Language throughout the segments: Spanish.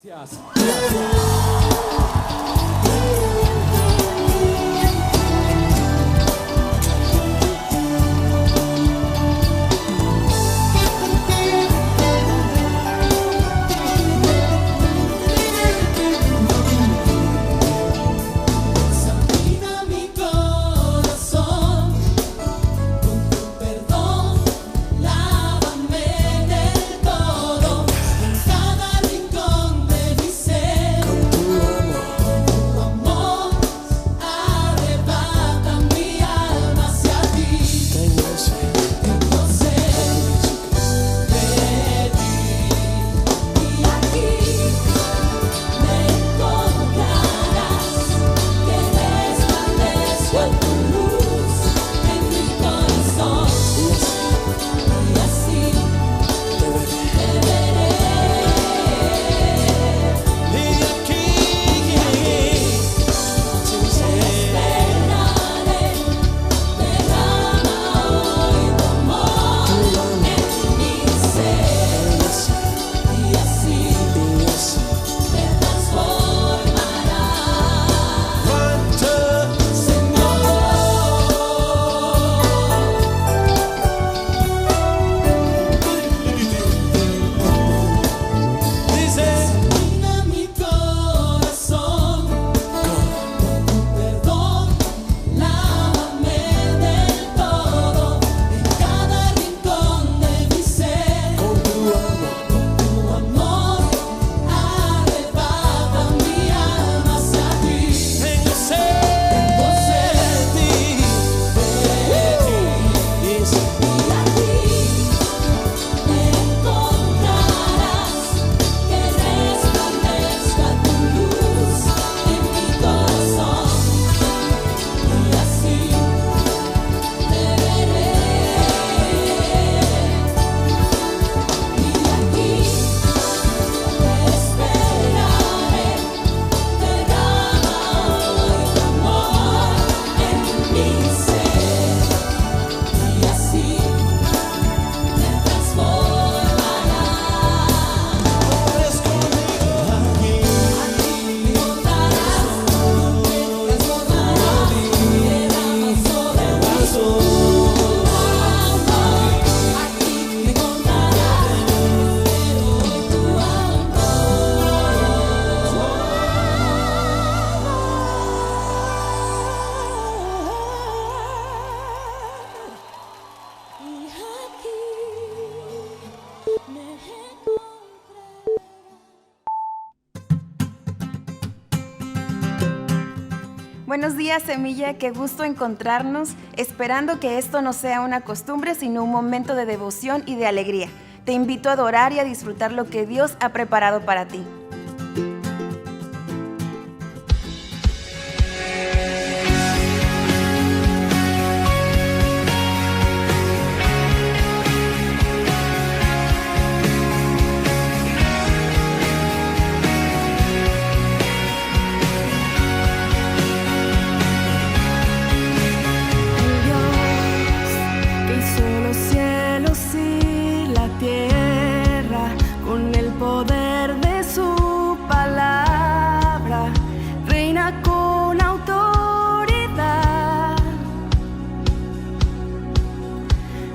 Gracias. Examina mi corazón, con tu perdón, lávame del todo, en cada rincón de mi ser, tu amor arrebata mi alma hacia ti. Tengo sed de ti, y aquí me encontrarás, que resplandezca tu luz en mi corazón, y así te veré. Y aquí Esperaré, derrama hoy tu amor en mi ser, y así me transformará, Señor. Examina mi corazón, con tu perdón, lávame del todo, en cada rincón de mi ser, tu amor arrebata mi alma hacia ti. tengo sed Tengo sed de ti. de ti, y aquí me encontrarás, que resplandezca tu luz en mi corazón, y así te veré. Y aquí te esperaré, derrama hoy tu amor en mi ser, y así me transformará. Eres conmigo aquí. Aquí me encontrarás, me transformarás, derrama sobre mí tu amor. Aquí me encontrarás, espero tu amor. Y aquí me encontrarás. Buenos días, Semilla, qué gusto encontrarnos, esperando que esto no sea una costumbre, sino un momento de devoción y de alegría. Te invito a adorar y a disfrutar lo que Dios ha preparado para ti. Dios que hizo los cielos y la tierra con el poder de su palabra, reina con autoridad.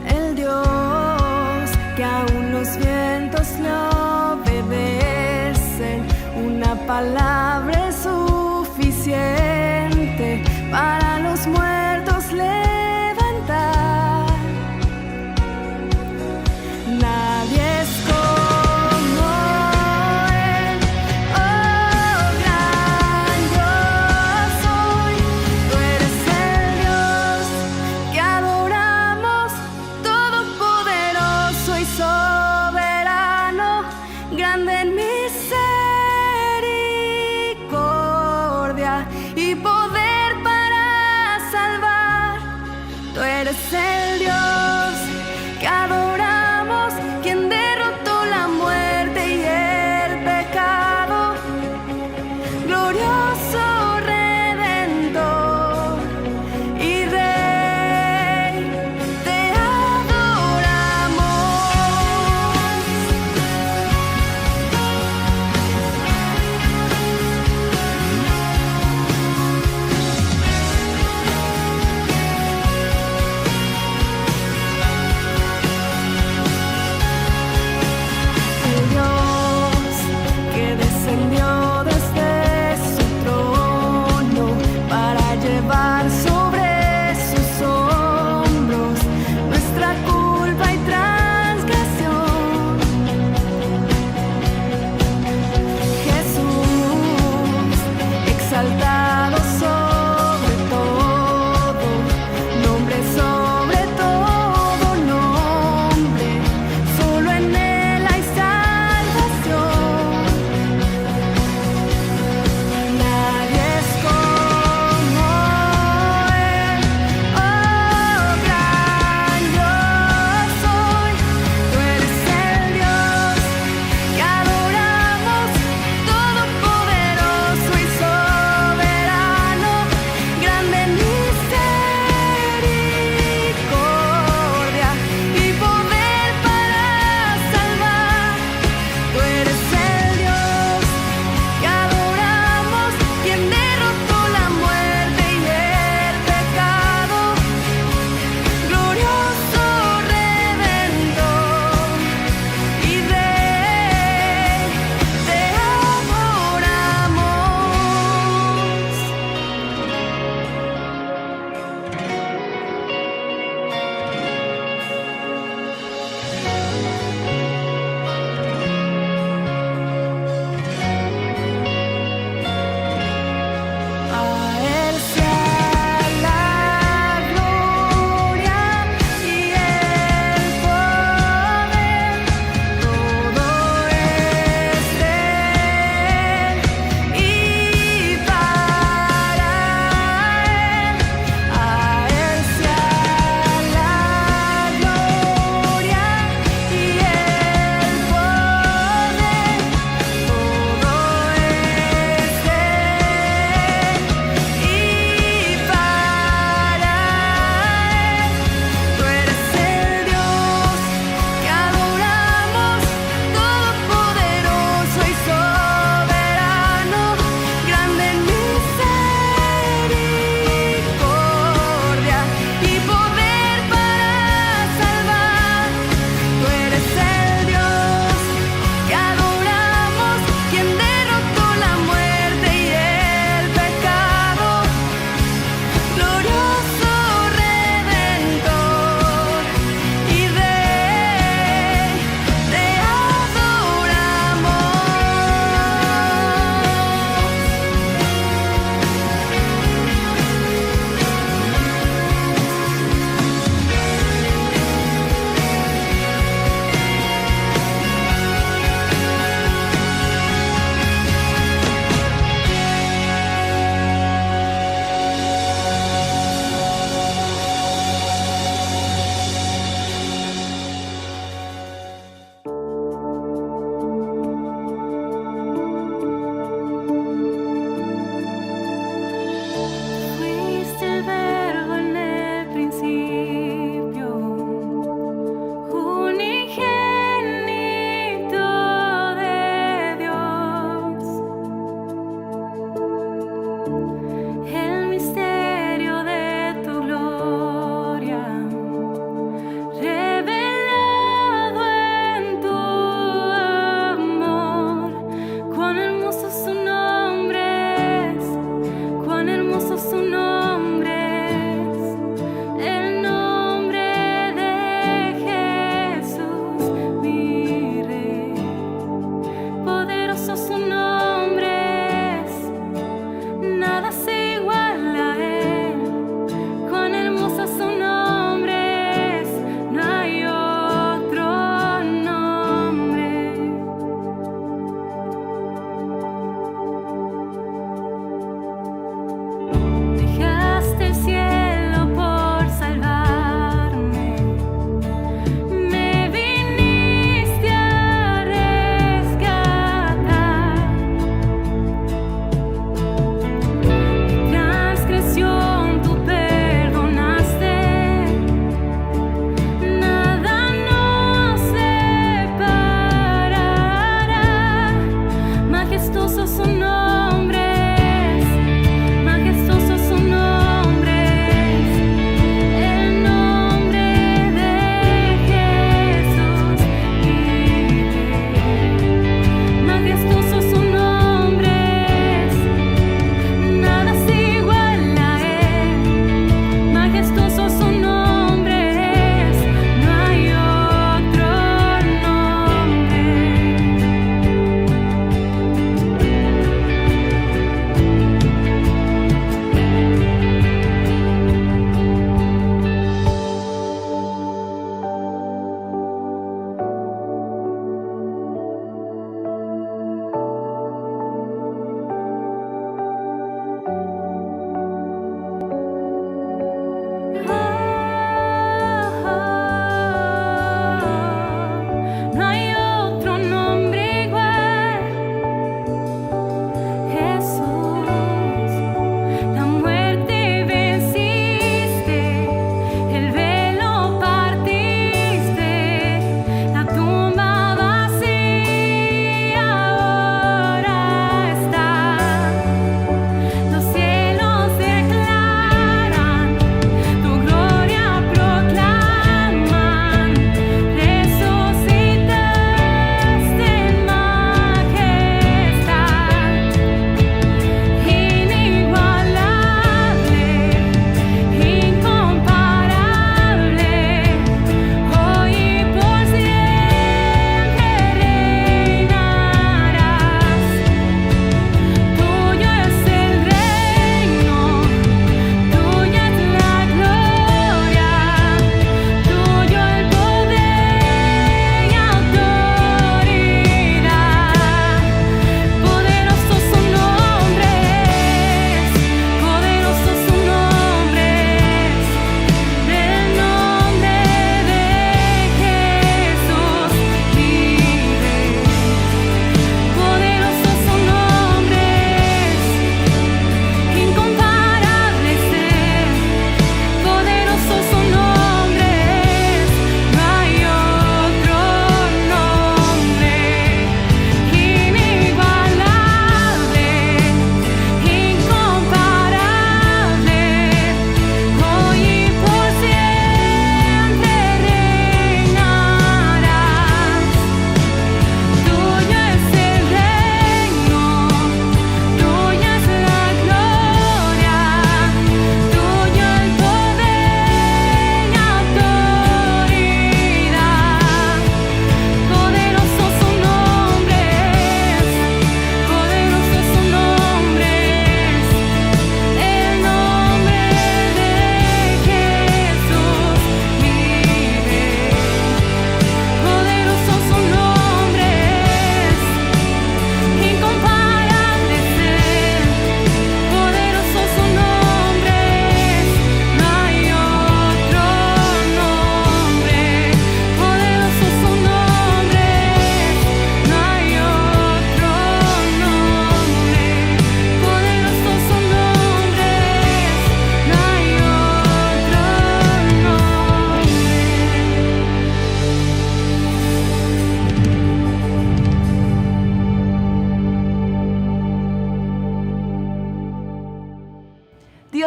El Dios que aún los vientos le obedecen, una palabra es suficiente para los muertos levantar. Nadie es como Él, oh gran Dios soy. Tú eres el Dios que adoramos, todopoderoso y soberano, grande en misericordia. descendió desde su trono para llevar sobre sus hombros nuestra culpa y transgresión. Jesús, exaltado sobre todo, nombre sobre todo nombre, solo en Él hay salvación. Nadie es como Él, oh gran yo soy. Tú eres el Dios que adoramos, todopoderoso y soberano, grande en misericordia y poder para salvar. Tú eres el Dios que adoramos, quien derrotó la muerte y el pecado, glorioso Redentor, y Rey, te adoramos. A Él sea la gloria y el poder, todo es de Él y para Él. A Él sea la gloria y el poder, todo es de Él y para Él. Tú eres el Dios que adoramos, todopoderoso y soberano, grande en misericordia y poder para salvar. Tú eres el Dios que adoramos, quien derrotó la muerte y el pecado, glorioso Redentor y Rey, te adoramos. Fuiste el verbo en el principio, unigénito de Dios. El misterio de tu gloria, revelado en tu amor. Cuán hermoso su nombre es, cuán hermoso su nombre es, el nombre de Jesús, mi Rey. Poderoso su nombre es, nada se iguala a Él. Cuán hermoso su nombre es, no hay otro nombre.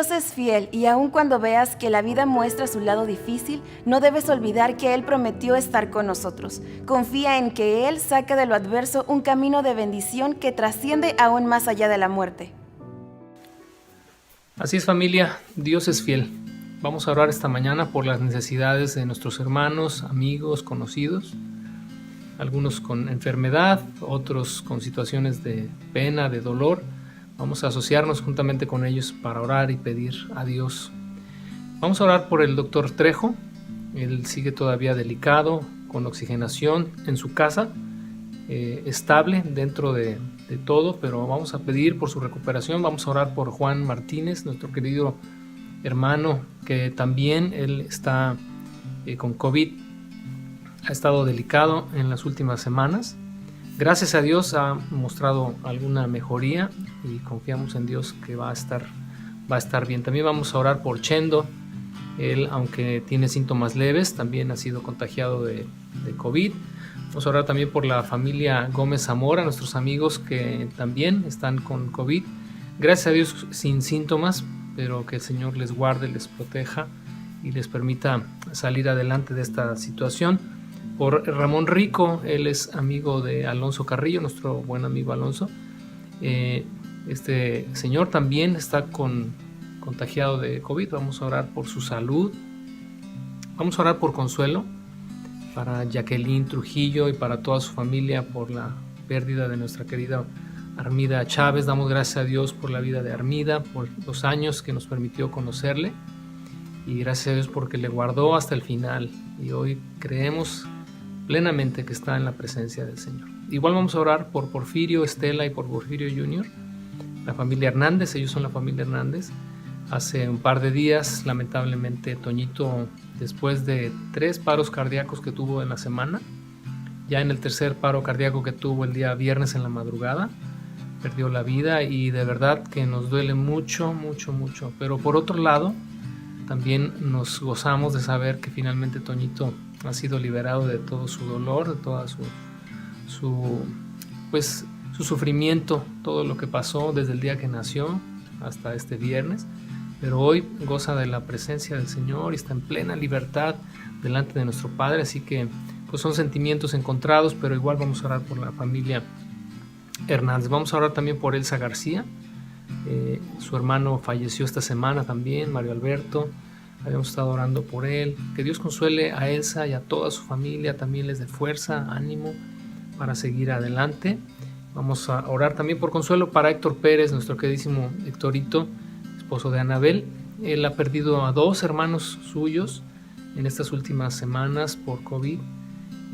Dios es fiel y aun cuando veas que la vida muestra su lado difícil, no debes olvidar que Él prometió estar con nosotros. Confía en que Él saque de lo adverso un camino de bendición que trasciende aún más allá de la muerte. Así es, familia, Dios es fiel. Vamos a orar esta mañana por las necesidades de nuestros hermanos, amigos, conocidos, algunos con enfermedad, otros con situaciones de pena, de dolor. Vamos a asociarnos juntamente con ellos para orar y pedir a Dios. Vamos a orar por el doctor Trejo. Él sigue todavía delicado, con oxigenación en su casa, estable dentro de todo, pero vamos a pedir por su recuperación. Vamos a orar por Juan Martínez, nuestro querido hermano, que también él está con COVID. Ha estado delicado en las últimas semanas. Gracias a Dios ha mostrado alguna mejoría y confiamos en Dios que va a estar bien. También vamos a orar por Chendo. Él, aunque tiene síntomas leves, también ha sido contagiado de COVID. Vamos a orar también por la familia Gómez Zamora, nuestros amigos que también están con COVID. Gracias a Dios sin síntomas, pero que el Señor les guarde, les proteja y les permita salir adelante de esta situación. Por Ramón Rico, él es amigo de Alonso Carrillo, nuestro buen amigo Alonso. Este señor también está contagiado de COVID. Vamos a orar por su salud. Vamos a orar por consuelo para Jacqueline Trujillo y para toda su familia por la pérdida de nuestra querida Armida Chávez. Damos gracias a Dios por la vida de Armida, por los años que nos permitió conocerle y gracias a Dios porque le guardó hasta el final y hoy creemos plenamente que está en la presencia del Señor. Igual vamos a orar por Porfirio, Estela y por Porfirio Jr., la familia Hernández. Ellos son la familia Hernández. Hace un par de días, lamentablemente, Toñito, después de 3 paros cardíacos que tuvo en la semana, ya en el tercer paro cardíaco que tuvo el día viernes en la madrugada, perdió la vida y de verdad que nos duele mucho, mucho, mucho. Pero por otro lado, también nos gozamos de saber que finalmente Toñito ha sido liberado de todo su dolor, de toda su sufrimiento, todo lo que pasó desde el día que nació hasta este viernes. Pero hoy goza de la presencia del Señor y está en plena libertad delante de nuestro Padre. Así que pues son sentimientos encontrados, pero igual vamos a orar por la familia Hernández. Vamos a orar también por Elsa García. Su hermano falleció esta semana también, Mario Alberto. Habíamos estado orando por él. Que Dios consuele a Elsa y a toda su familia, también les dé fuerza, ánimo para seguir adelante. Vamos a orar también por consuelo para Héctor Pérez, nuestro queridísimo Héctorito, esposo de Anabel. Él ha perdido a 2 hermanos suyos en estas últimas semanas por COVID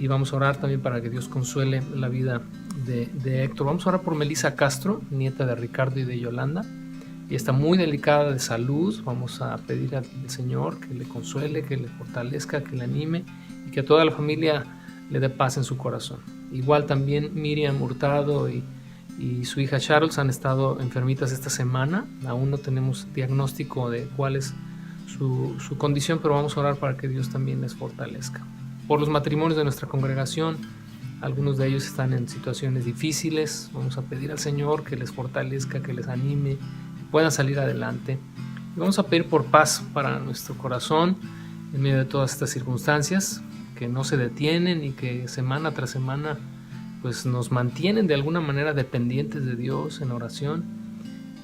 y vamos a orar también para que Dios consuele la vida de Héctor. Vamos a orar por Melissa Castro, nieta de Ricardo y de Yolanda. Y está muy delicada de salud. Vamos a pedir al Señor que le consuele, que le fortalezca, que le anime y que a toda la familia le dé paz en su corazón. Igual también Miriam Hurtado y su hija Charles han estado enfermitas esta semana. Aún no tenemos diagnóstico de cuál es su condición, pero vamos a orar para que Dios también les fortalezca. Por los matrimonios de nuestra congregación, algunos de ellos están en situaciones difíciles. Vamos a pedir al Señor que les fortalezca, que les anime, puedan salir adelante. Y vamos a pedir por paz para nuestro corazón en medio de todas estas circunstancias que no se detienen y que semana tras semana pues nos mantienen de alguna manera dependientes de Dios en oración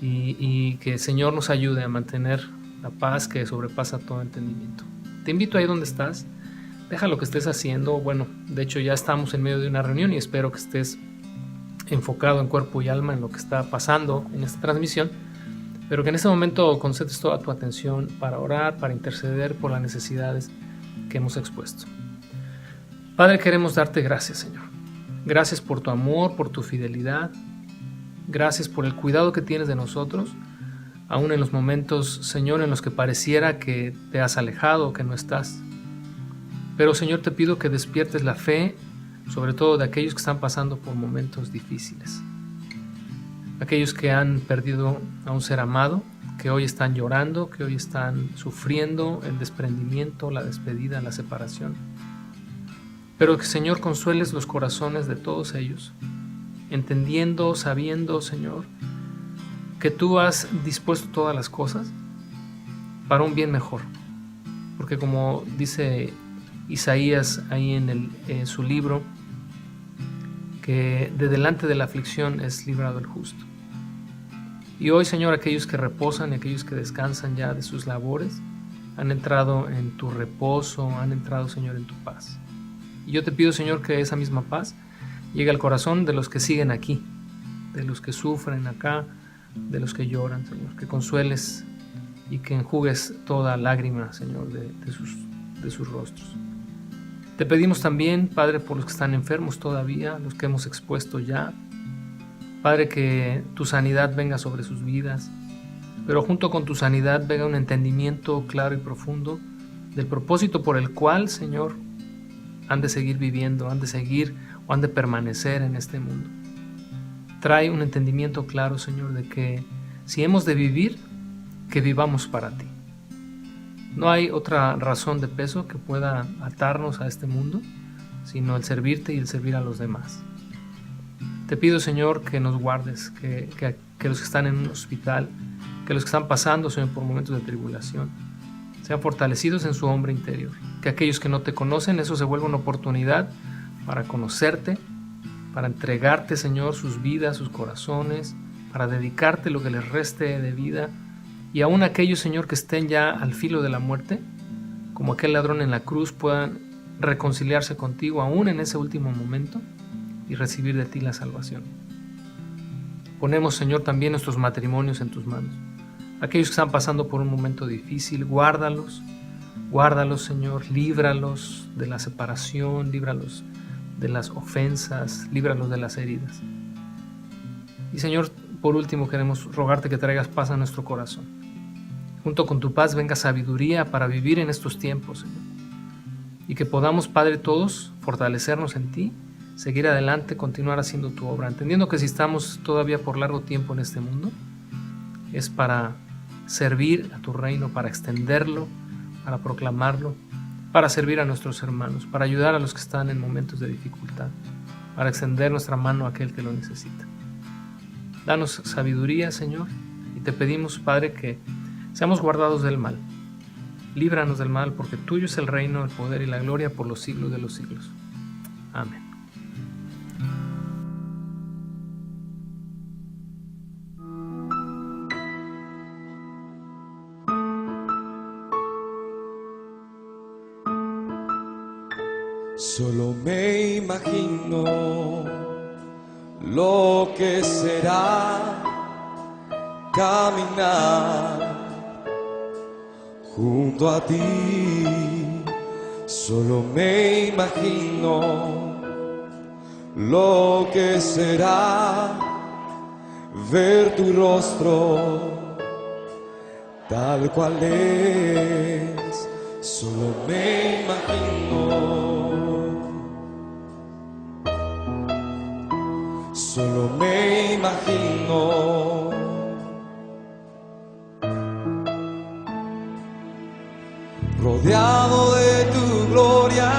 y que el Señor nos ayude a mantener la paz que sobrepasa todo entendimiento. Te invito ahí donde estás, deja lo que estés haciendo. Bueno, de hecho ya estamos en medio de una reunión y espero que estés enfocado en cuerpo y alma en lo que está pasando en esta transmisión, pero que en este momento concentres toda tu atención para orar, para interceder por las necesidades que hemos expuesto. Padre, queremos darte gracias, Señor. Gracias por tu amor, por tu fidelidad. Gracias por el cuidado que tienes de nosotros, aún en los momentos, Señor, en los que pareciera que te has alejado, que no estás. Pero, Señor, te pido que despiertes la fe, sobre todo de aquellos que están pasando por momentos difíciles. Aquellos que han perdido a un ser amado, que hoy están llorando, que hoy están sufriendo el desprendimiento, la despedida, la separación. Pero que, Señor, consueles los corazones de todos ellos, entendiendo, sabiendo, Señor, que tú has dispuesto todas las cosas para un bien mejor. Porque como dice Isaías ahí en su libro, que de delante de la aflicción es librado el justo. Y hoy, Señor, aquellos que reposan y aquellos que descansan ya de sus labores, han entrado en tu reposo, han entrado, Señor, en tu paz. Y yo te pido, Señor, que esa misma paz llegue al corazón de los que siguen aquí, de los que sufren acá, de los que lloran, Señor, que consueles y que enjugues toda lágrima, Señor, de sus rostros. Te pedimos también, Padre, por los que están enfermos todavía, los que hemos expuesto ya. Padre, que tu sanidad venga sobre sus vidas, pero junto con tu sanidad venga un entendimiento claro y profundo del propósito por el cual, Señor, han de seguir viviendo, han de seguir o han de permanecer en este mundo. Trae un entendimiento claro, Señor, de que si hemos de vivir, que vivamos para ti. No hay otra razón de peso que pueda atarnos a este mundo, sino el servirte y el servir a los demás. Te pido, Señor, que nos guardes, que los que están en un hospital, que los que están pasando, Señor, por momentos de tribulación, sean fortalecidos en su hombre interior. Que aquellos que no te conocen, eso se vuelva una oportunidad para conocerte, para entregarte, Señor, sus vidas, sus corazones, para dedicarte lo que les reste de vida. Y aún aquellos, Señor, que estén ya al filo de la muerte, como aquel ladrón en la cruz, puedan reconciliarse contigo aún en ese último momento y recibir de ti la salvación. Ponemos, Señor, también nuestros matrimonios en tus manos. Aquellos que están pasando por un momento difícil, guárdalos, Señor, líbralos de la separación, líbralos de las ofensas, líbralos de las heridas. Y, Señor, por último queremos rogarte que traigas paz a nuestro corazón. Junto con tu paz venga sabiduría para vivir en estos tiempos, Señor. Y que podamos, Padre, todos fortalecernos en ti, seguir adelante, continuar haciendo tu obra, entendiendo que si estamos todavía por largo tiempo en este mundo, es para servir a tu reino, para extenderlo, para proclamarlo, para servir a nuestros hermanos, para ayudar a los que están en momentos de dificultad, para extender nuestra mano a aquel que lo necesita. Danos sabiduría, Señor, y te pedimos, Padre, que seamos guardados del mal. Líbranos del mal, porque tuyo es el reino, el poder y la gloria por los siglos de los siglos. Amén. Solo me imagino lo que será caminar junto a ti. Solo me imagino lo que será ver tu rostro tal cual es. Solo me imagino. Solo me imagino rodeado de tu gloria,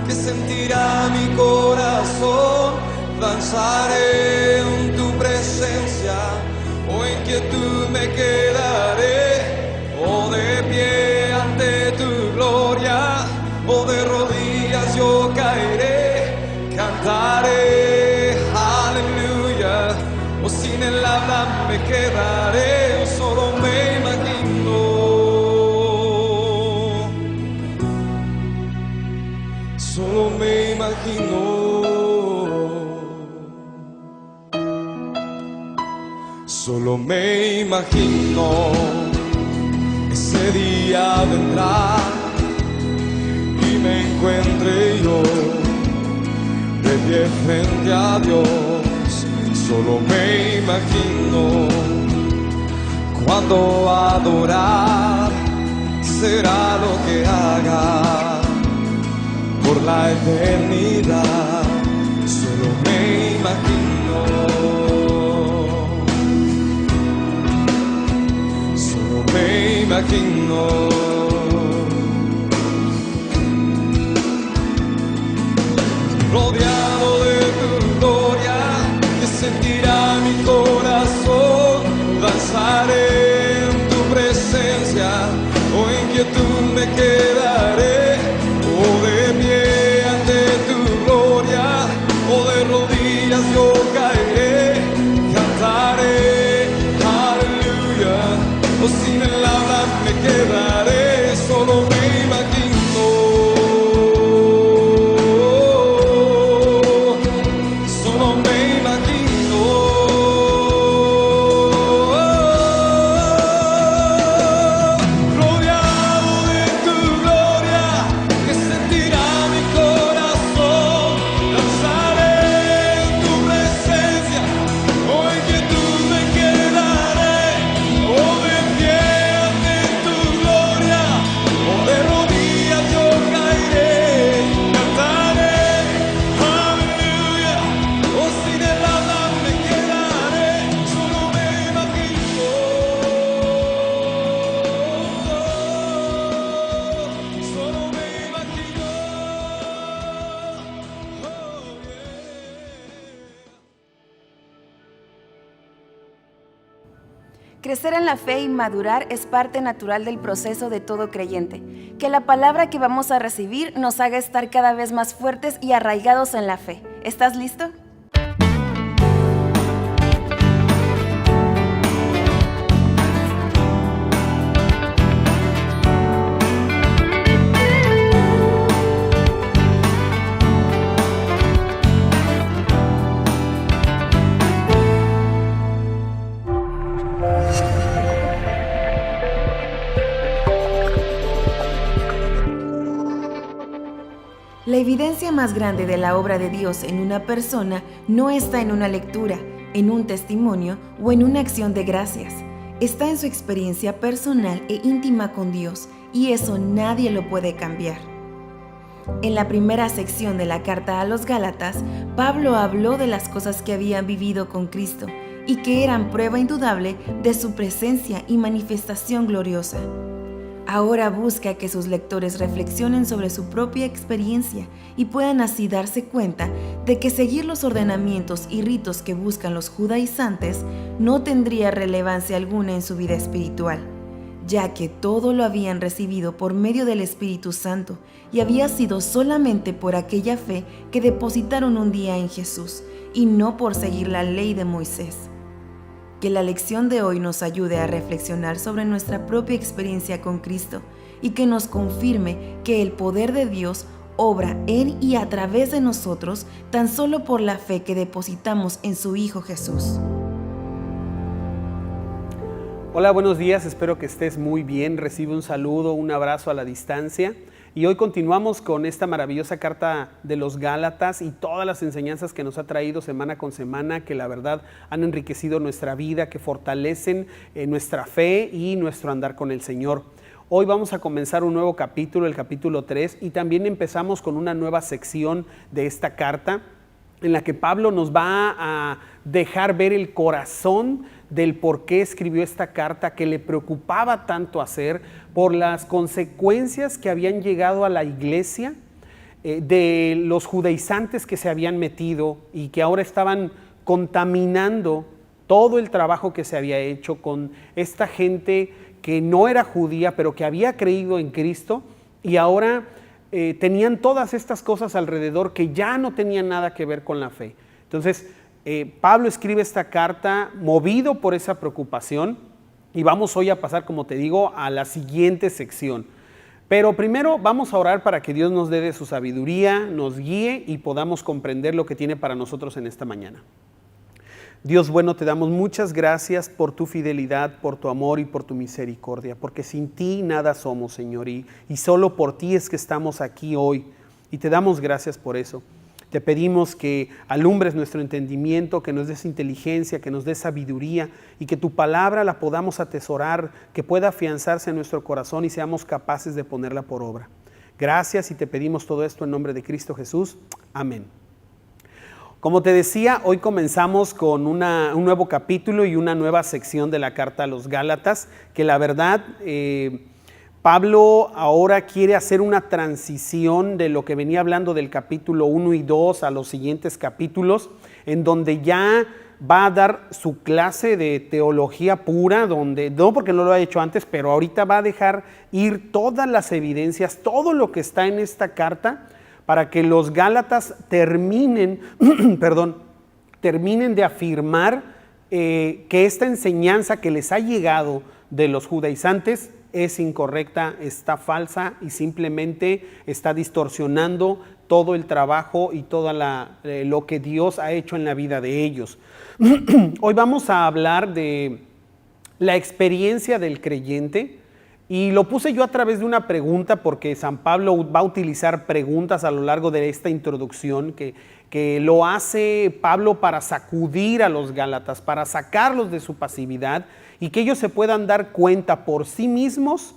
que sentirá mi corazón. Danzaré en tu presencia, o en quietud me quedaré, o de pie ante tu gloria, o de rodillas yo caeré. Cantaré aleluya, o sin el habla me quedaré. Solo me imagino, solo me imagino. Solo me imagino, ese día vendrá y me encuentre yo de pie frente a Dios. Solo me imagino cuando adorar será lo que haga por la eternidad. Solo me imagino, solo me imagino. Rodeado de tu gloria, que sentirá mi corazón. Danzaré en tu presencia, Crecer en la fe y madurar es parte natural del proceso de todo creyente. Que la palabra que vamos a recibir nos haga estar cada vez más fuertes y arraigados en la fe. ¿Estás listo? La evidencia más grande de la obra de Dios en una persona no está en una lectura, en un testimonio o en una acción de gracias. Está en su experiencia personal e íntima con Dios, y eso nadie lo puede cambiar. En la primera sección de la carta a los Gálatas, Pablo habló de las cosas que habían vivido con Cristo y que eran prueba indudable de su presencia y manifestación gloriosa. Ahora busca que sus lectores reflexionen sobre su propia experiencia y puedan así darse cuenta de que seguir los ordenamientos y ritos que buscan los judaizantes no tendría relevancia alguna en su vida espiritual, ya que todo lo habían recibido por medio del Espíritu Santo y había sido solamente por aquella fe que depositaron un día en Jesús y no por seguir la ley de Moisés. Que la lección de hoy nos ayude a reflexionar sobre nuestra propia experiencia con Cristo y que nos confirme que el poder de Dios obra en y a través de nosotros tan solo por la fe que depositamos en su Hijo Jesús. Hola, buenos días, espero que estés muy bien. Recibe un saludo, un abrazo a la distancia. Y hoy continuamos con esta maravillosa carta de los Gálatas y todas las enseñanzas que nos ha traído semana con semana, que la verdad han enriquecido nuestra vida, que fortalecen nuestra fe y nuestro andar con el Señor. Hoy vamos a comenzar un nuevo capítulo, el capítulo 3, y también empezamos con una nueva sección de esta carta en la que Pablo nos va a dejar ver el corazón del por qué escribió esta carta, que le preocupaba tanto hacer por las consecuencias que habían llegado a la iglesia de los judaizantes que se habían metido y que ahora estaban contaminando todo el trabajo que se había hecho con esta gente que no era judía, pero que había creído en Cristo, y ahora tenían todas estas cosas alrededor que ya no tenían nada que ver con la fe. Entonces, Pablo escribe esta carta movido por esa preocupación, y vamos hoy a pasar, como te digo, a la siguiente sección. Pero primero vamos a orar para que Dios nos dé de su sabiduría, nos guíe y podamos comprender lo que tiene para nosotros en esta mañana. Dios bueno, te damos muchas gracias por tu fidelidad, por tu amor y por tu misericordia, porque sin ti nada somos, Señor, y solo por ti es que estamos aquí hoy, y te damos gracias por eso. Te pedimos que alumbres nuestro entendimiento, que nos des inteligencia, que nos des sabiduría y que tu palabra la podamos atesorar, que pueda afianzarse en nuestro corazón y seamos capaces de ponerla por obra. Gracias, y te pedimos todo esto en nombre de Cristo Jesús. Amén. Como te decía, hoy comenzamos con un nuevo capítulo y una nueva sección de la carta a los Gálatas, que la verdad Pablo ahora quiere hacer una transición de lo que venía hablando del capítulo 1 y 2 a los siguientes capítulos, en donde ya va a dar su clase de teología pura, donde no porque no lo ha hecho antes, pero ahorita va a dejar ir todas las evidencias, todo lo que está en esta carta, para que los Gálatas terminen de afirmar que esta enseñanza que les ha llegado de los judaizantes es incorrecta, está falsa y simplemente está distorsionando todo el trabajo y todo lo que Dios ha hecho en la vida de ellos. Hoy vamos a hablar de la experiencia del creyente, y lo puse yo a través de una pregunta, porque San Pablo va a utilizar preguntas a lo largo de esta introducción que lo hace Pablo para sacudir a los Gálatas, para sacarlos de su pasividad y que ellos se puedan dar cuenta por sí mismos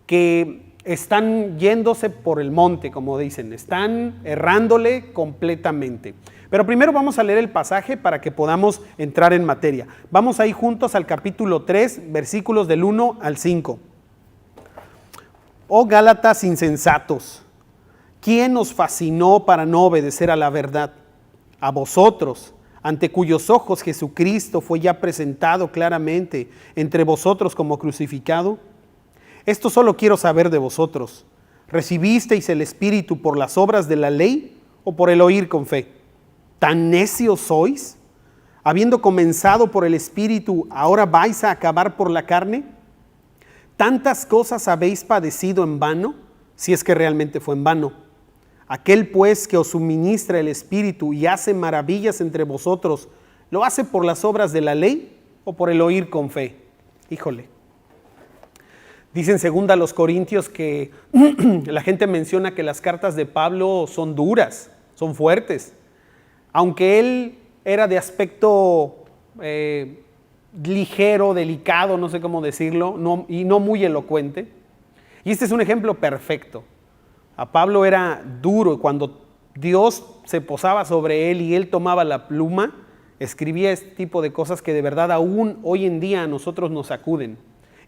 que están yéndose por el monte, como dicen, están errándole completamente. Pero primero vamos a leer el pasaje para que podamos entrar en materia. Vamos a ir juntos al capítulo 3, versículos del 1 al 5. Oh Gálatas insensatos, ¿quién os fascinó para no obedecer a la verdad? A vosotros, ante cuyos ojos Jesucristo fue ya presentado claramente entre vosotros como crucificado? Esto solo quiero saber de vosotros. ¿Recibisteis el Espíritu por las obras de la ley o por el oír con fe? ¿Tan necios sois? Habiendo comenzado por el Espíritu, ¿ahora vais a acabar por la carne? ¿Tantas cosas habéis padecido en vano? Si es que realmente fue en vano. Aquel pues que os suministra el Espíritu y hace maravillas entre vosotros, ¿lo hace por las obras de la ley o por el oír con fe? Híjole. Dicen segunda a los Corintios que la gente menciona que las cartas de Pablo son duras, son fuertes. Aunque él era de aspecto ligero, delicado, no sé cómo decirlo, y no muy elocuente. Y este es un ejemplo perfecto. A Pablo era duro y cuando Dios se posaba sobre él y él tomaba la pluma, escribía este tipo de cosas que de verdad aún hoy en día a nosotros nos sacuden.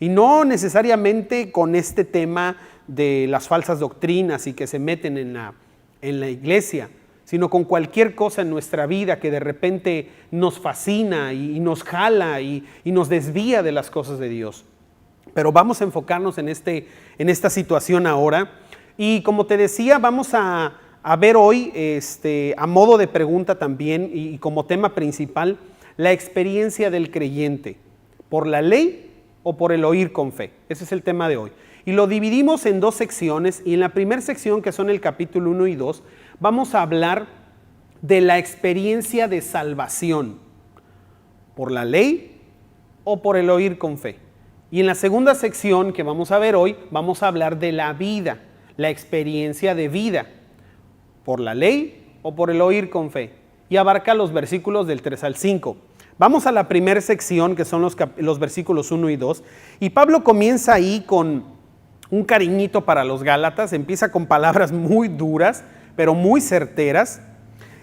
Y no necesariamente con este tema de las falsas doctrinas y que se meten en la iglesia, sino con cualquier cosa en nuestra vida que de repente nos fascina y nos jala y nos desvía de las cosas de Dios. Pero vamos a enfocarnos en esta situación ahora. Y como te decía, vamos a ver hoy, a modo de pregunta también y como tema principal, la experiencia del creyente, por la ley o por el oír con fe. Ese es el tema de hoy. Y lo dividimos en dos secciones, y en la primera sección, que son el capítulo 1 y 2, vamos a hablar de la experiencia de salvación, por la ley o por el oír con fe. Y en la segunda sección que vamos a ver hoy, vamos a hablar de la vida, la experiencia de vida, por la ley o por el oír con fe. Y abarca los versículos del 3 al 5. Vamos a la primera sección, que son los versículos 1 y 2. Y Pablo comienza ahí con un cariñito para los Gálatas, empieza con palabras muy duras, pero muy certeras,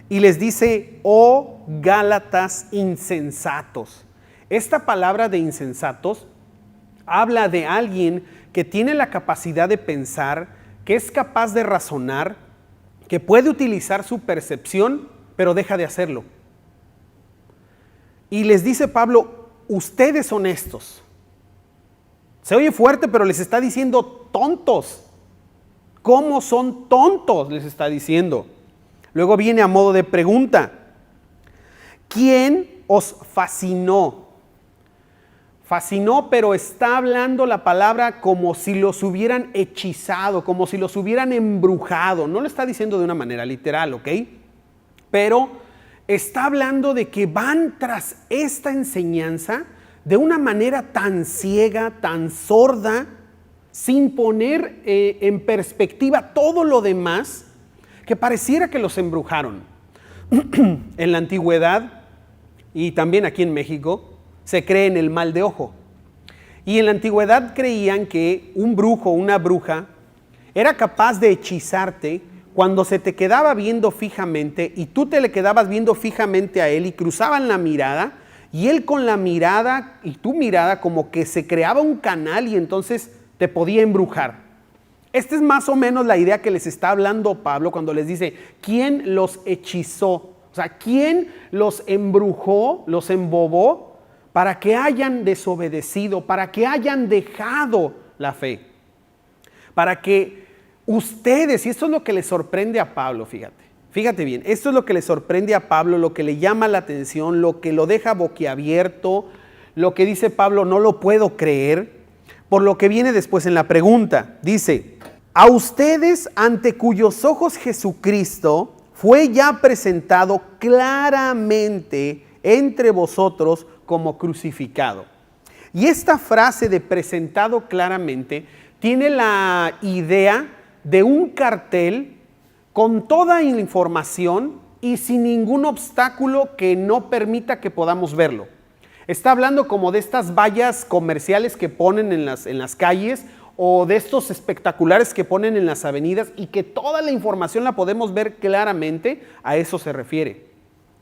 y les dice: oh Gálatas insensatos. Esta palabra de insensatos habla de alguien que tiene la capacidad de pensar, que es capaz de razonar, que puede utilizar su percepción, pero deja de hacerlo. Y les dice Pablo: ustedes son estos. Se oye fuerte, pero les está diciendo tontos. ¿Cómo son tontos? Les está diciendo. Luego viene a modo de pregunta: ¿quién os fascinó? Fascinó, pero está hablando la palabra como si los hubieran hechizado, como si los hubieran embrujado. No lo está diciendo de una manera literal, ¿ok? Pero está hablando de que van tras esta enseñanza de una manera tan ciega, tan sorda, sin poner en perspectiva todo lo demás, que pareciera que los embrujaron. En la antigüedad, y también aquí en México, se cree en el mal de ojo. Y en la antigüedad creían que un brujo o una bruja era capaz de hechizarte cuando se te quedaba viendo fijamente y tú te le quedabas viendo fijamente a él y cruzaban la mirada, y él con la mirada y tu mirada como que se creaba un canal y entonces te podía embrujar. Esta es más o menos la idea que les está hablando Pablo cuando les dice: ¿quién los hechizó? O sea, ¿quién los embrujó, los embobó para que hayan desobedecido, para que hayan dejado la fe? Para que ustedes, y esto es lo que le sorprende a Pablo, fíjate bien, esto es lo que le sorprende a Pablo, lo que le llama la atención, lo que lo deja boquiabierto, lo que dice Pablo: no lo puedo creer, por lo que viene después en la pregunta. Dice: a ustedes ante cuyos ojos Jesucristo fue ya presentado claramente entre vosotros como crucificado. Y esta frase de presentado claramente tiene la idea de un cartel con toda la información y sin ningún obstáculo que no permita que podamos verlo. Está hablando como de estas vallas comerciales que ponen en las calles, o de estos espectaculares que ponen en las avenidas y que toda la información la podemos ver claramente. A eso se refiere.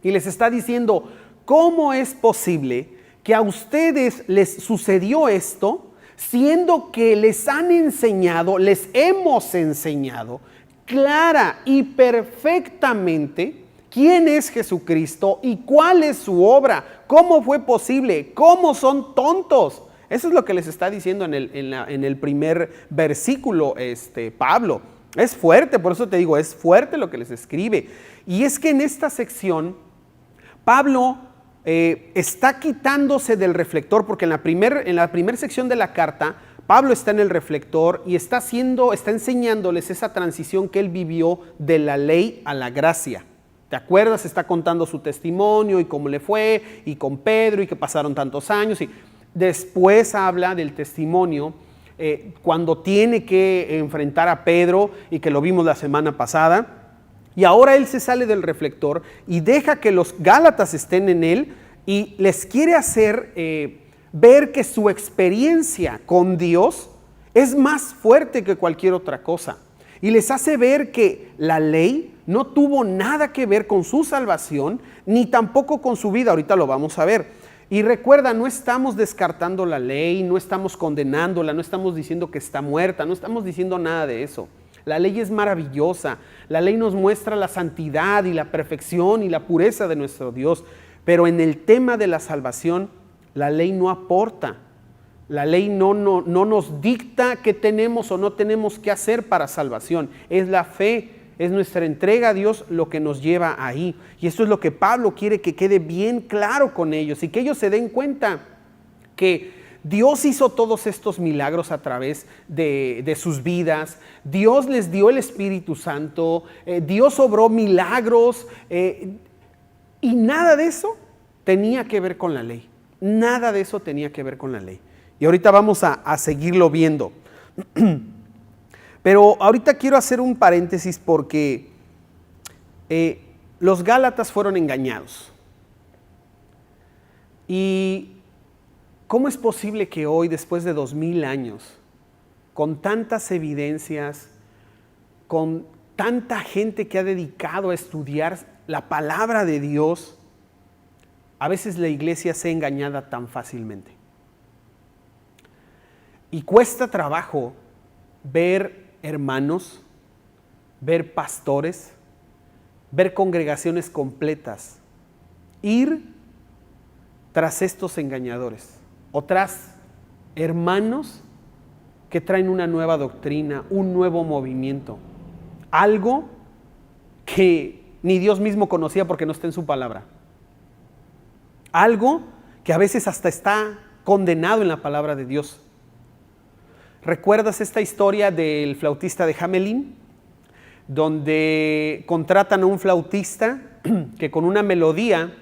Y les está diciendo: ¿cómo es posible que a ustedes les sucedió esto, siendo que les han enseñado, les hemos enseñado clara y perfectamente quién es Jesucristo y cuál es su obra, cómo fue posible, cómo son tontos. Eso es lo que les está diciendo en el primer versículo Pablo. Es fuerte, por eso te digo, es fuerte lo que les escribe. Y es que en esta sección Pablo está quitándose del reflector, porque en la primera sección de la carta Pablo está en el reflector y está enseñándoles esa transición que él vivió de la ley a la gracia. ¿Te acuerdas? Está contando su testimonio y cómo le fue, y con Pedro, y que pasaron tantos años. Y después habla del testimonio cuando tiene que enfrentar a Pedro, y que lo vimos la semana pasada. Y ahora él se sale del reflector y deja que los Gálatas estén en él y les quiere hacer ver que su experiencia con Dios es más fuerte que cualquier otra cosa. Y les hace ver que la ley no tuvo nada que ver con su salvación, ni tampoco con su vida. Ahorita lo vamos a ver. Y recuerda, no estamos descartando la ley, no estamos condenándola, no estamos diciendo que está muerta, no estamos diciendo nada de eso. La ley es maravillosa, la ley nos muestra la santidad y la perfección y la pureza de nuestro Dios, pero en el tema de la salvación, la ley no aporta. La ley no nos dicta qué tenemos o no tenemos que hacer para salvación. Es la fe, es nuestra entrega a Dios lo que nos lleva ahí. Y esto es lo que Pablo quiere que quede bien claro con ellos y que ellos se den cuenta que Dios hizo todos estos milagros a través de sus vidas. Dios les dio el Espíritu Santo. Dios obró milagros. Y nada de eso tenía que ver con la ley. Nada de eso tenía que ver con la ley. Y ahorita vamos a seguirlo viendo. Pero ahorita quiero hacer un paréntesis porque los Gálatas fueron engañados. Y ¿cómo es posible que hoy, después de 2000 años, con tantas evidencias, con tanta gente que ha dedicado a estudiar la palabra de Dios, a veces la iglesia sea engañada tan fácilmente? Y cuesta trabajo ver hermanos, ver pastores, ver congregaciones completas ir tras estos engañadores o tras hermanos que traen una nueva doctrina, un nuevo movimiento, algo que ni Dios mismo conocía porque no está en su palabra, algo que a veces hasta está condenado en la palabra de Dios. ¿Recuerdas esta historia del flautista de Hamelin? Donde contratan a un flautista que con una melodía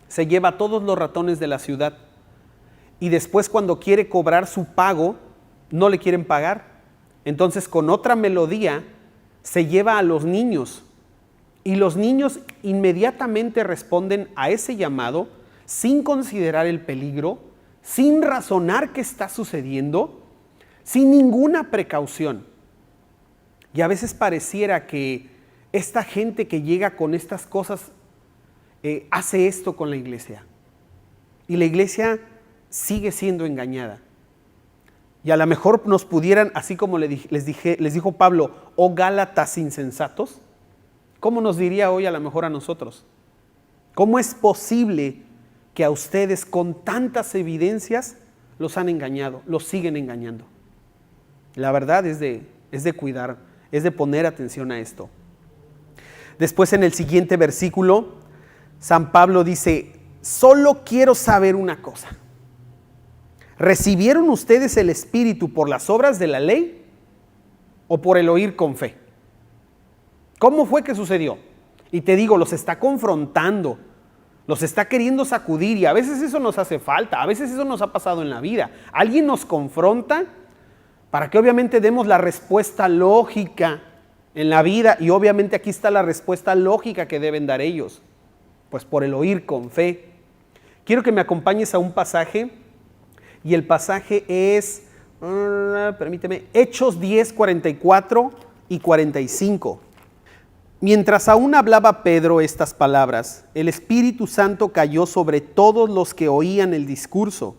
se lleva a todos los ratones de la ciudad. Y después, cuando quiere cobrar su pago, no le quieren pagar. Entonces, con otra melodía se lleva a los niños. Y los niños inmediatamente responden a ese llamado sin considerar el peligro, sin razonar qué está sucediendo, sin ninguna precaución. Y a veces pareciera que esta gente que llega con estas cosas hace esto con la iglesia. Y la iglesia sigue siendo engañada. Y a lo mejor nos pudieran, así como les dijo Pablo, oh Gálatas insensatos, ¿cómo nos diría hoy a lo mejor a nosotros? ¿Cómo es posible que a ustedes con tantas evidencias los han engañado, los siguen engañando? La verdad es de cuidar, es de poner atención a esto. Después, en el siguiente versículo, San Pablo dice: solo quiero saber una cosa. ¿Recibieron ustedes el Espíritu por las obras de la ley o por el oír con fe? ¿Cómo fue que sucedió? Y te digo, los está confrontando, los está queriendo sacudir, y a veces eso nos hace falta, a veces eso nos ha pasado en la vida. Alguien nos confronta para que obviamente demos la respuesta lógica en la vida, y obviamente aquí está la respuesta lógica que deben dar ellos, pues por el oír con fe. Quiero que me acompañes a un pasaje, y el pasaje es, Hechos 10, 44 y 45. Mientras aún hablaba Pedro estas palabras, el Espíritu Santo cayó sobre todos los que oían el discurso,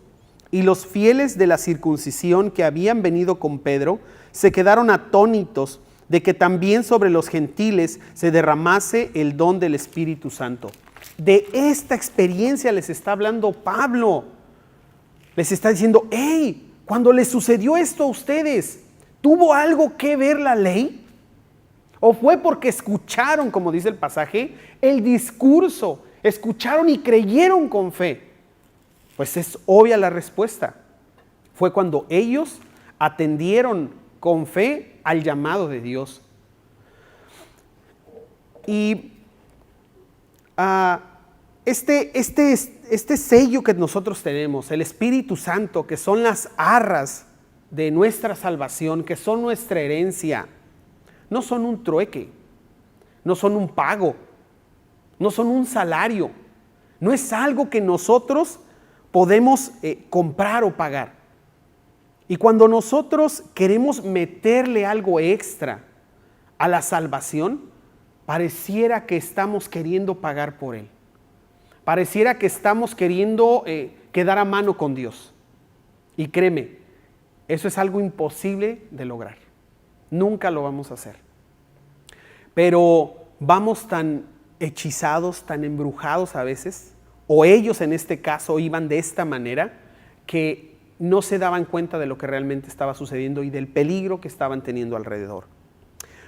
y los fieles de la circuncisión que habían venido con Pedro se quedaron atónitos de que también sobre los gentiles se derramase el don del Espíritu Santo. De esta experiencia les está hablando Pablo. Les está diciendo, hey, cuando les sucedió esto a ustedes, ¿tuvo algo que ver la ley? ¿O fue porque escucharon, como dice el pasaje, el discurso? Escucharon y creyeron con fe. Pues es obvia la respuesta. Fue cuando ellos atendieron con fe al llamado de Dios. Y este sello que nosotros tenemos, el Espíritu Santo, que son las arras de nuestra salvación, que son nuestra herencia, no son un trueque, no son un pago, no son un salario, no es algo que nosotros podemos comprar o pagar. Y cuando nosotros queremos meterle algo extra a la salvación, pareciera que estamos queriendo pagar por él. Pareciera que estamos queriendo quedar a mano con Dios. Y créeme, eso es algo imposible de lograr. Nunca lo vamos a hacer. Pero vamos tan hechizados, tan embrujados a veces, o ellos en este caso iban de esta manera, que no se daban cuenta de lo que realmente estaba sucediendo y del peligro que estaban teniendo alrededor.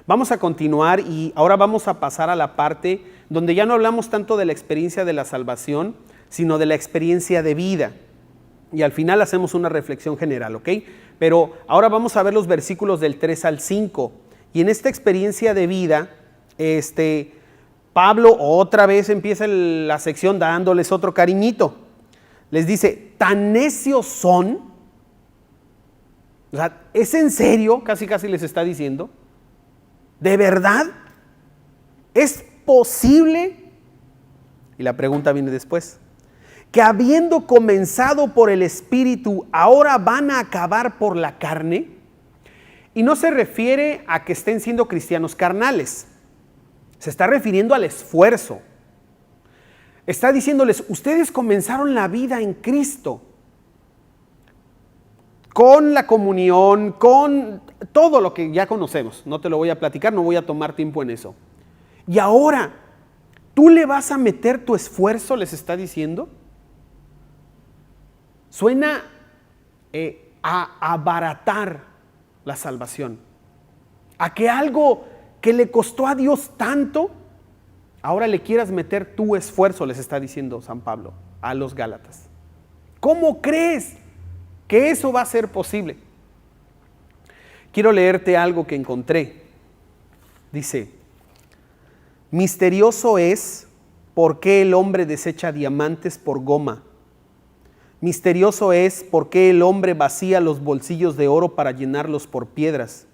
Vamos a continuar y ahora vamos a pasar a la parte donde ya no hablamos tanto de la experiencia de la salvación, sino de la experiencia de vida. Y al final hacemos una reflexión general, ¿ok? Pero ahora vamos a ver los versículos del 3 al 5. Y en esta experiencia de vida, Pablo otra vez empieza la sección dándoles otro cariñito. Les dice, tan necios son, o sea, ¿es en serio? Casi les está diciendo. ¿De verdad? ¿Es posible? Y la pregunta viene después. Que habiendo comenzado por el Espíritu, ahora van a acabar por la carne. Y no se refiere a que estén siendo cristianos carnales. Se está refiriendo al esfuerzo. Está diciéndoles, ustedes comenzaron la vida en Cristo. Con la comunión, con todo lo que ya conocemos. No te lo voy a platicar, no voy a tomar tiempo en eso. Y ahora, ¿tú le vas a meter tu esfuerzo? Les está diciendo. Suena a abaratar la salvación. A que algo que le costó a Dios tanto, ahora le quieras meter tu esfuerzo, les está diciendo San Pablo a los Gálatas. ¿Cómo crees que eso va a ser posible? Quiero leerte algo que encontré. Dice, misterioso es por qué el hombre desecha diamantes por goma. Misterioso es por qué el hombre vacía los bolsillos de oro para llenarlos por piedras.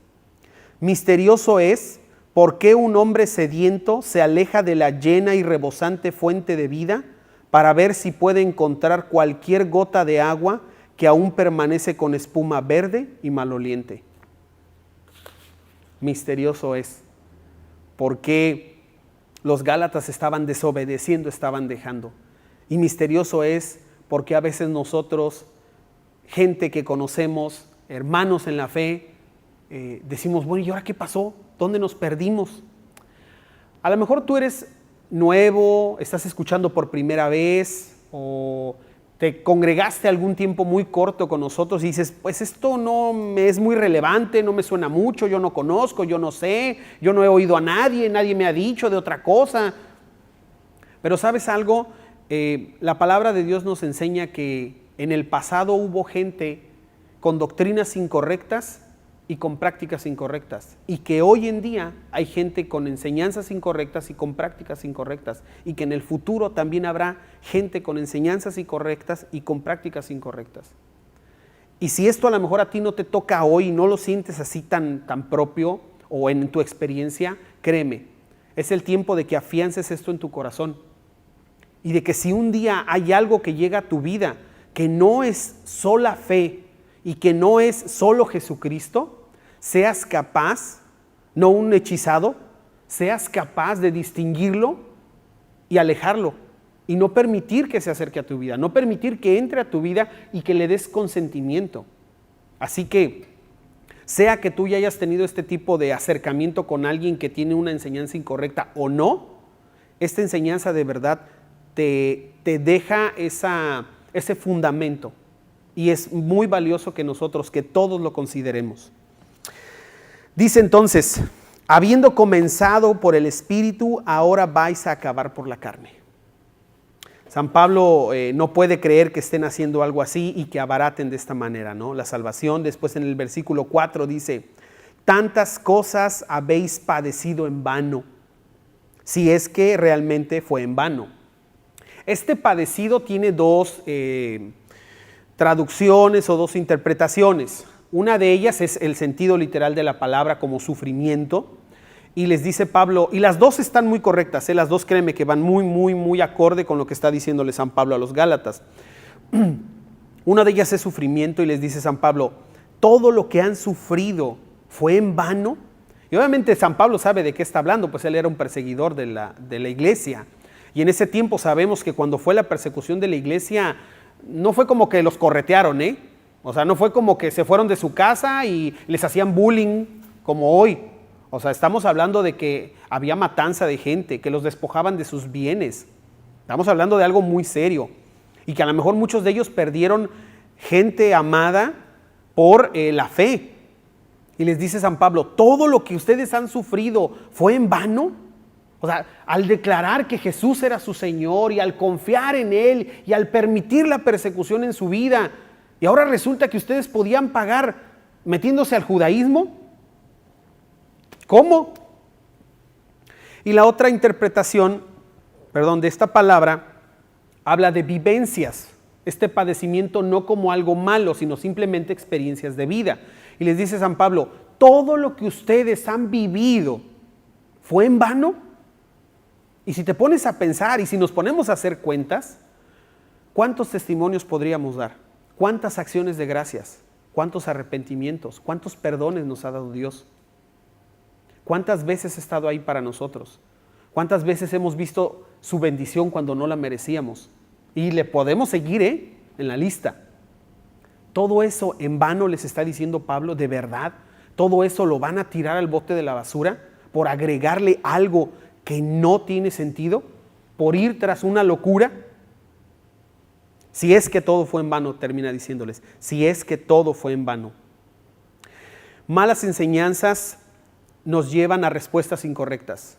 Misterioso es por qué un hombre sediento se aleja de la llena y rebosante fuente de vida para ver si puede encontrar cualquier gota de agua que aún permanece con espuma verde y maloliente. Misterioso es por qué los Gálatas estaban desobedeciendo, estaban dejando. Y misterioso es porque a veces nosotros, gente que conocemos, hermanos en la fe, decimos, bueno, ¿y ahora qué pasó? ¿Dónde nos perdimos? A lo mejor tú eres nuevo, estás escuchando por primera vez, o te congregaste algún tiempo muy corto con nosotros y dices, pues esto no me es muy relevante, no me suena mucho, yo no conozco, yo no sé, yo no he oído a nadie, nadie me ha dicho de otra cosa. Pero ¿sabes algo? La palabra de Dios nos enseña que en el pasado hubo gente con doctrinas incorrectas y con prácticas incorrectas, y que hoy en día hay gente con enseñanzas incorrectas y con prácticas incorrectas, y que en el futuro también habrá gente con enseñanzas incorrectas y con prácticas incorrectas. Y si esto a lo mejor a ti no te toca hoy, no lo sientes así tan propio o en tu experiencia, créeme, es el tiempo de que afiances esto en tu corazón. Y de que si un día hay algo que llega a tu vida, que no es sola fe y que no es solo Jesucristo, seas capaz, no un hechizado, seas capaz de distinguirlo y alejarlo. Y no permitir que se acerque a tu vida, no permitir que entre a tu vida y que le des consentimiento. Así que sea que tú ya hayas tenido este tipo de acercamiento con alguien que tiene una enseñanza incorrecta o no, esta enseñanza de verdad te deja ese fundamento, y es muy valioso que nosotros, que todos lo consideremos. Dice entonces, habiendo comenzado por el Espíritu, ahora vais a acabar por la carne. San Pablo no puede creer que estén haciendo algo así y que abaraten de esta manera, ¿no? La salvación. Después en el versículo 4 dice, tantas cosas habéis padecido en vano, si es que realmente fue en vano. Este padecido tiene dos traducciones o dos interpretaciones. Una de ellas es el sentido literal de la palabra como sufrimiento. Y les dice Pablo, y las dos están muy correctas, las dos créeme que van muy acorde con lo que está diciéndole San Pablo a los Gálatas. Una de ellas es sufrimiento y les dice San Pablo, todo lo que han sufrido fue en vano. Y obviamente San Pablo sabe de qué está hablando, pues él era un perseguidor de la iglesia. Y en ese tiempo sabemos que cuando fue la persecución de la iglesia, no fue como que los corretearon, O sea, no fue como que se fueron de su casa y les hacían bullying como hoy. O sea, estamos hablando de que había matanza de gente, que los despojaban de sus bienes. Estamos hablando de algo muy serio. Y que a lo mejor muchos de ellos perdieron gente amada por la fe. Y les dice San Pablo, todo lo que ustedes han sufrido fue en vano. O sea, al declarar que Jesús era su Señor y al confiar en Él y al permitir la persecución en su vida. Y ahora resulta que ustedes podían pagar metiéndose al judaísmo. ¿Cómo? Y la otra interpretación, de esta palabra, habla de vivencias. Este padecimiento no como algo malo, sino simplemente experiencias de vida. Y les dice San Pablo, todo lo que ustedes han vivido fue en vano. Y si te pones a pensar y si nos ponemos a hacer cuentas, ¿cuántos testimonios podríamos dar? ¿Cuántas acciones de gracias? ¿Cuántos arrepentimientos? ¿Cuántos perdones nos ha dado Dios? ¿Cuántas veces ha estado ahí para nosotros? ¿Cuántas veces hemos visto su bendición cuando no la merecíamos? Y le podemos seguir en la lista. Todo eso en vano les está diciendo Pablo, ¿de verdad? ¿Todo eso lo van a tirar al bote de la basura por agregarle algo que no tiene sentido? ¿Por ir tras una locura? Si es que todo fue en vano, termina diciéndoles, si es que todo fue en vano. Malas enseñanzas nos llevan a respuestas incorrectas.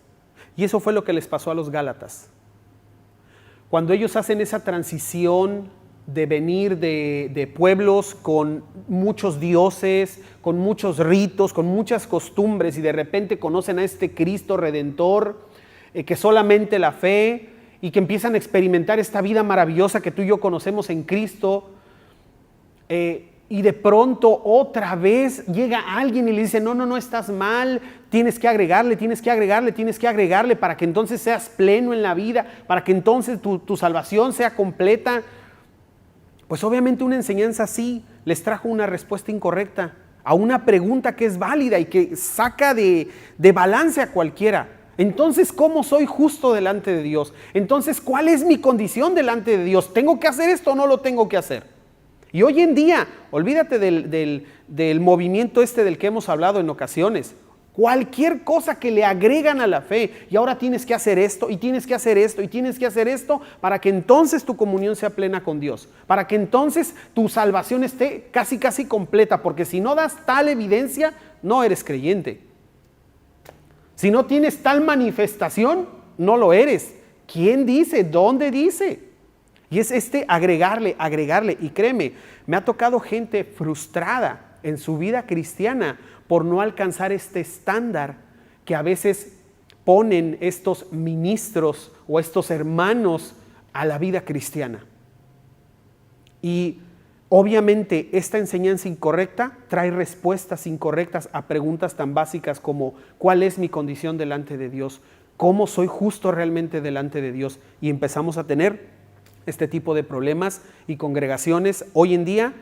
Y eso fue lo que les pasó a los Gálatas. Cuando ellos hacen esa transición de venir de pueblos con muchos dioses, con muchos ritos, con muchas costumbres, y de repente conocen a este Cristo Redentor, que solamente la fe, y que empiezan a experimentar esta vida maravillosa que tú y yo conocemos en Cristo, y de pronto otra vez llega alguien y le dice, no, estás mal, tienes que agregarle para que entonces seas pleno en la vida, para que entonces tu salvación sea completa. Pues obviamente una enseñanza así les trajo una respuesta incorrecta a una pregunta que es válida y que saca de balance a cualquiera. Entonces, ¿cómo soy justo delante de Dios? Entonces, ¿cuál es mi condición delante de Dios? ¿Tengo que hacer esto o no lo tengo que hacer? Y hoy en día, olvídate del movimiento del que hemos hablado en ocasiones. Cualquier cosa que le agregan a la fe, y ahora tienes que hacer esto, y tienes que hacer esto, y tienes que hacer esto, para que entonces tu comunión sea plena con Dios, para que entonces tu salvación esté casi completa, porque si no das tal evidencia, no eres creyente. Si no tienes tal manifestación, no lo eres. ¿Quién dice? ¿Dónde dice? Y es agregarle, y créeme, me ha tocado gente frustrada en su vida cristiana por no alcanzar este estándar que a veces ponen estos ministros o estos hermanos a la vida cristiana. Y obviamente esta enseñanza incorrecta trae respuestas incorrectas a preguntas tan básicas como ¿cuál es mi condición delante de Dios? ¿Cómo soy justo realmente delante de Dios? Y empezamos a tener este tipo de problemas y congregaciones hoy en día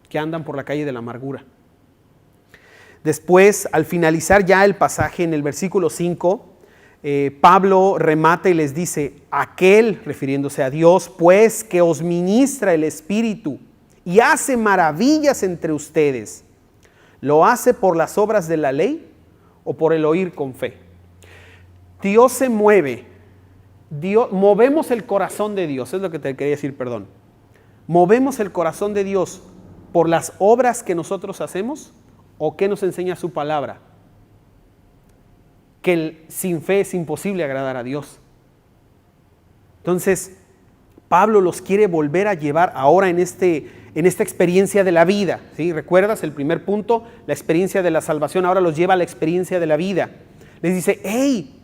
que andan por la calle de la amargura. Después, al finalizar ya el pasaje en el versículo 5, Pablo remata y les dice, aquel, refiriéndose a Dios, pues que os ministra el Espíritu y hace maravillas entre ustedes, ¿Lo hace por las obras de la ley o por el oír con fe? Dios se mueve. Movemos el corazón de Dios, es lo que te quería decir, perdón. ¿Movemos el corazón de Dios por las obras que nosotros hacemos o qué nos enseña su palabra? Que sin fe es imposible agradar a Dios. Entonces, Pablo los quiere volver a llevar ahora en esta experiencia de la vida, ¿sí? ¿Recuerdas el primer punto? La experiencia de la salvación, ahora los lleva a la experiencia de la vida. Les dice, hey,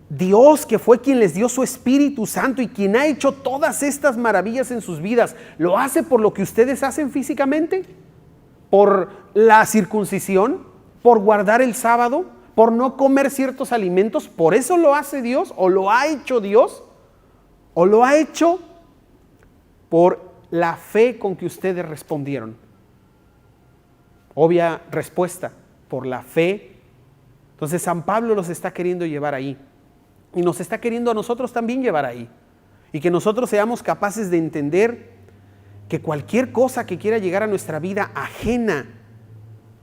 Dios, que fue quien les dio su Espíritu Santo y quien ha hecho todas estas maravillas en sus vidas, ¿lo hace por lo que ustedes hacen físicamente? ¿Por la circuncisión? ¿Por guardar el sábado? ¿Por no comer ciertos alimentos? ¿Por eso lo hace Dios? ¿O lo ha hecho Dios? ¿O lo ha hecho por la fe con que ustedes respondieron? Obvia respuesta, por la fe. Entonces San Pablo los está queriendo llevar ahí. Y nos está queriendo a nosotros también llevar ahí. Y que nosotros seamos capaces de entender que cualquier cosa que quiera llegar a nuestra vida ajena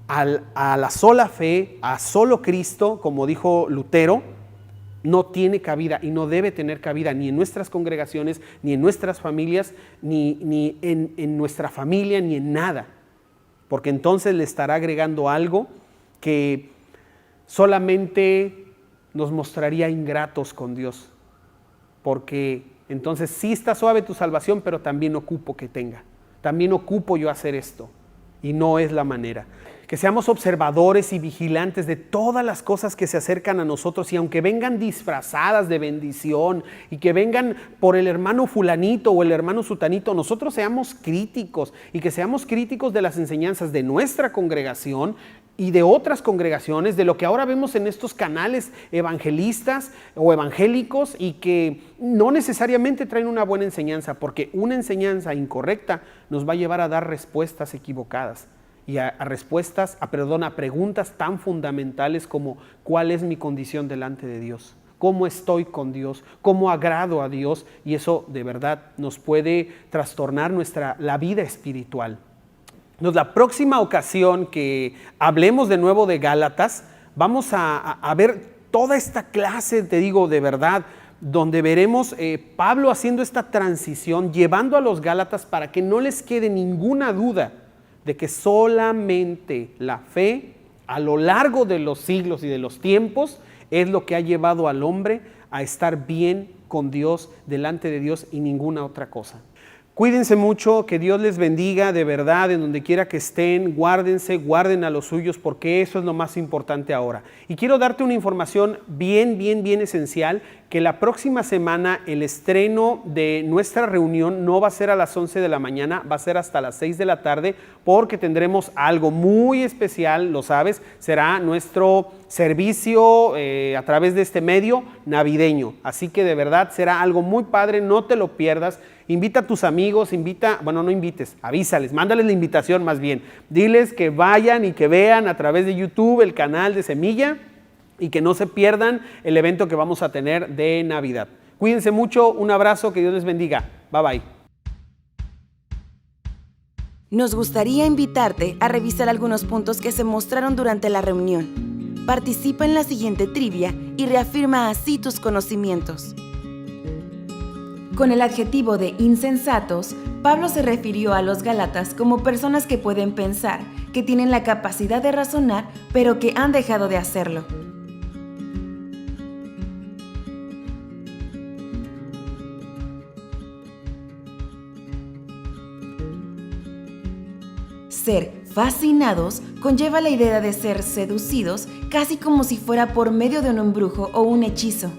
a la sola fe, a solo Cristo, como dijo Lutero, no tiene cabida y no debe tener cabida ni en nuestras congregaciones, ni en nuestras familias, ni en nuestra familia, ni en nada. Porque entonces le estará agregando algo que solamente nos mostraría ingratos con Dios. Porque entonces sí está suave tu salvación, pero también ocupo que tenga. También ocupo yo hacer esto. Y no es la manera. Que seamos observadores y vigilantes de todas las cosas que se acercan a nosotros, y aunque vengan disfrazadas de bendición y que vengan por el hermano fulanito o el hermano sutanito, nosotros seamos críticos, y que seamos críticos de las enseñanzas de nuestra congregación y de otras congregaciones, de lo que ahora vemos en estos canales evangelistas o evangélicos, y que no necesariamente traen una buena enseñanza, porque una enseñanza incorrecta nos va a llevar a dar respuestas equivocadas y a preguntas tan fundamentales como ¿cuál es mi condición delante de Dios? ¿Cómo estoy con Dios? ¿Cómo agrado a Dios? Y eso de verdad nos puede trastornar la vida espiritual. Entonces, la próxima ocasión que hablemos de nuevo de Gálatas, vamos a ver toda esta clase, te digo, de verdad, donde veremos Pablo haciendo esta transición, llevando a los Gálatas para que no les quede ninguna duda de que solamente la fe a lo largo de los siglos y de los tiempos es lo que ha llevado al hombre a estar bien con Dios, delante de Dios, y ninguna otra cosa. Cuídense mucho, que Dios les bendiga de verdad en donde quiera que estén, guarden a los suyos, porque eso es lo más importante ahora. Y quiero darte una información bien esencial, que la próxima semana el estreno de nuestra reunión no va a ser a las 11 de la mañana, va a ser hasta las 6 de la tarde, porque tendremos algo muy especial, lo sabes, será nuestro servicio a través de este medio navideño. Así que de verdad será algo muy padre, no te lo pierdas. Invita a tus amigos, no invites, avísales, mándales la invitación más bien. Diles que vayan y que vean a través de YouTube el canal de Semilla y que no se pierdan el evento que vamos a tener de Navidad. Cuídense mucho, un abrazo, que Dios les bendiga. Bye bye. Nos gustaría invitarte a revisar algunos puntos que se mostraron durante la reunión. Participa en la siguiente trivia y reafirma así tus conocimientos. Con el adjetivo de insensatos, Pablo se refirió a los gálatas como personas que pueden pensar, que tienen la capacidad de razonar, pero que han dejado de hacerlo. Ser fascinados conlleva la idea de ser seducidos, casi como si fuera por medio de un embrujo o un hechizo.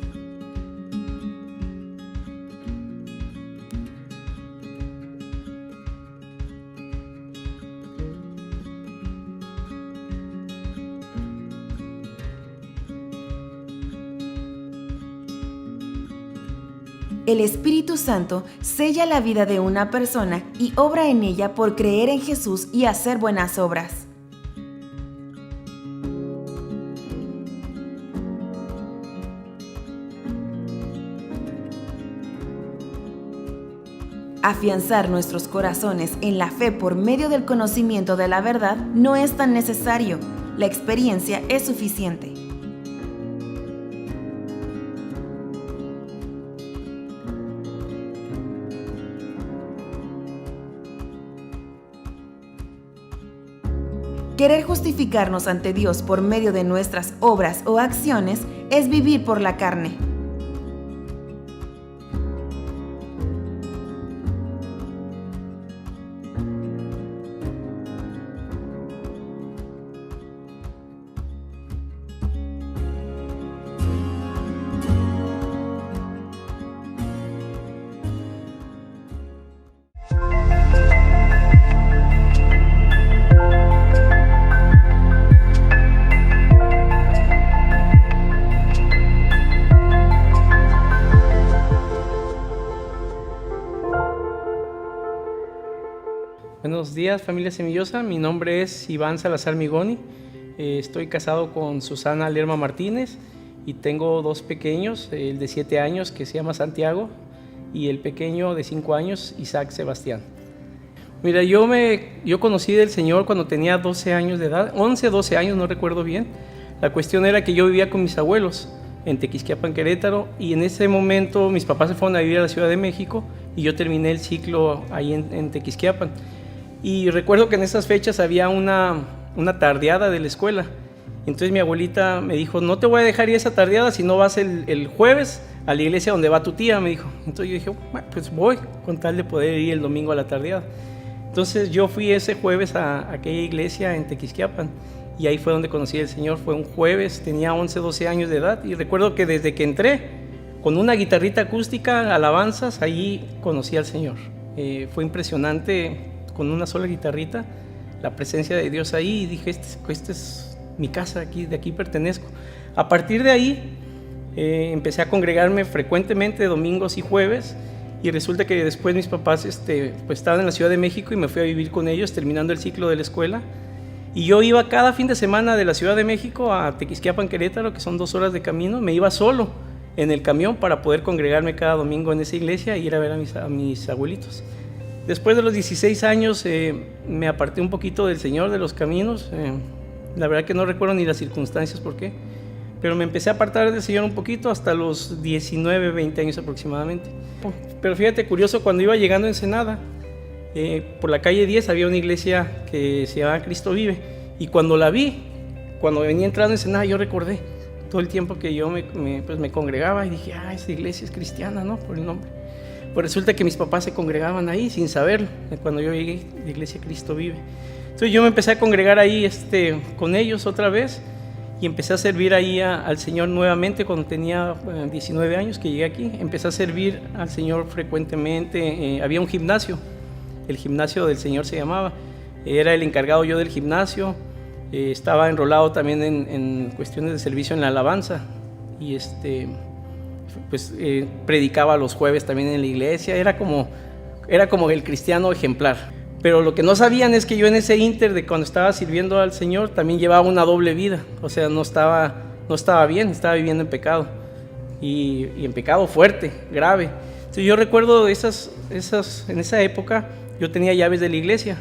El Espíritu Santo sella la vida de una persona y obra en ella por creer en Jesús y hacer buenas obras. Afianzar nuestros corazones en la fe por medio del conocimiento de la verdad no es tan necesario. La experiencia es suficiente. Querer justificarnos ante Dios por medio de nuestras obras o acciones es vivir por la carne. Buenos días, familia Semillosa. Mi nombre es Iván Salazar Migoni. Estoy casado con Susana Lerma Martínez y tengo dos pequeños, el de 7 años que se llama Santiago y el pequeño de 5 años, Isaac Sebastián. Mira, yo conocí del Señor cuando tenía 12 años de edad, 11, 12 años, no recuerdo bien. La cuestión era que yo vivía con mis abuelos en Tequisquiapan, Querétaro, y en ese momento mis papás se fueron a vivir a la Ciudad de México y yo terminé el ciclo ahí en Tequisquiapan. Y recuerdo que en esas fechas había una tardeada de la escuela. Entonces mi abuelita me dijo, no te voy a dejar ir esa tardeada si no vas el jueves a la iglesia donde va tu tía, me dijo. Entonces yo dije, bueno, pues voy, con tal de poder ir el domingo a la tardeada. Entonces yo fui ese jueves a aquella iglesia en Tequisquiapan y ahí fue donde conocí al Señor. Fue un jueves, tenía 11, 12 años de edad y recuerdo que desde que entré con una guitarrita acústica, alabanzas, ahí conocí al Señor. Fue impresionante. Con una sola guitarrita, la presencia de Dios ahí, y dije, esta es mi casa, de aquí pertenezco. A partir de ahí, empecé a congregarme frecuentemente domingos y jueves, y resulta que después mis papás pues estaban en la Ciudad de México y me fui a vivir con ellos, terminando el ciclo de la escuela, y yo iba cada fin de semana de la Ciudad de México a Tequisquiapan, Querétaro, que son 2 horas de camino, me iba solo en el camión para poder congregarme cada domingo en esa iglesia e ir a ver a mis abuelitos. Después de los 16 años me aparté un poquito del Señor, de los caminos. La verdad que no recuerdo ni las circunstancias por qué, pero me empecé a apartar del Señor un poquito hasta los 19, 20 años aproximadamente. Pero fíjate, curioso, cuando iba llegando a Ensenada, por la calle 10 había una iglesia que se llamaba Cristo Vive, y cuando la vi, cuando venía entrando a Ensenada, yo recordé todo el tiempo que yo me congregaba y dije, esa iglesia es cristiana, ¿no? Por el nombre. Pues resulta que mis papás se congregaban ahí sin saberlo, cuando yo llegué a la iglesia Cristo Vive. Entonces yo me empecé a congregar ahí con ellos otra vez y empecé a servir ahí al Señor nuevamente cuando tenía 19 años que llegué aquí. Empecé a servir al Señor frecuentemente. Había un gimnasio, el gimnasio del Señor se llamaba. Era el encargado yo del gimnasio. Estaba enrolado también en cuestiones de servicio en la alabanza y predicaba los jueves también en la iglesia, era como el cristiano ejemplar. Pero lo que no sabían es que yo en ese inter de cuando estaba sirviendo al Señor también llevaba una doble vida, o sea, no estaba bien, estaba viviendo en pecado y en pecado fuerte, grave. Entonces yo recuerdo en esa época yo tenía llaves de la iglesia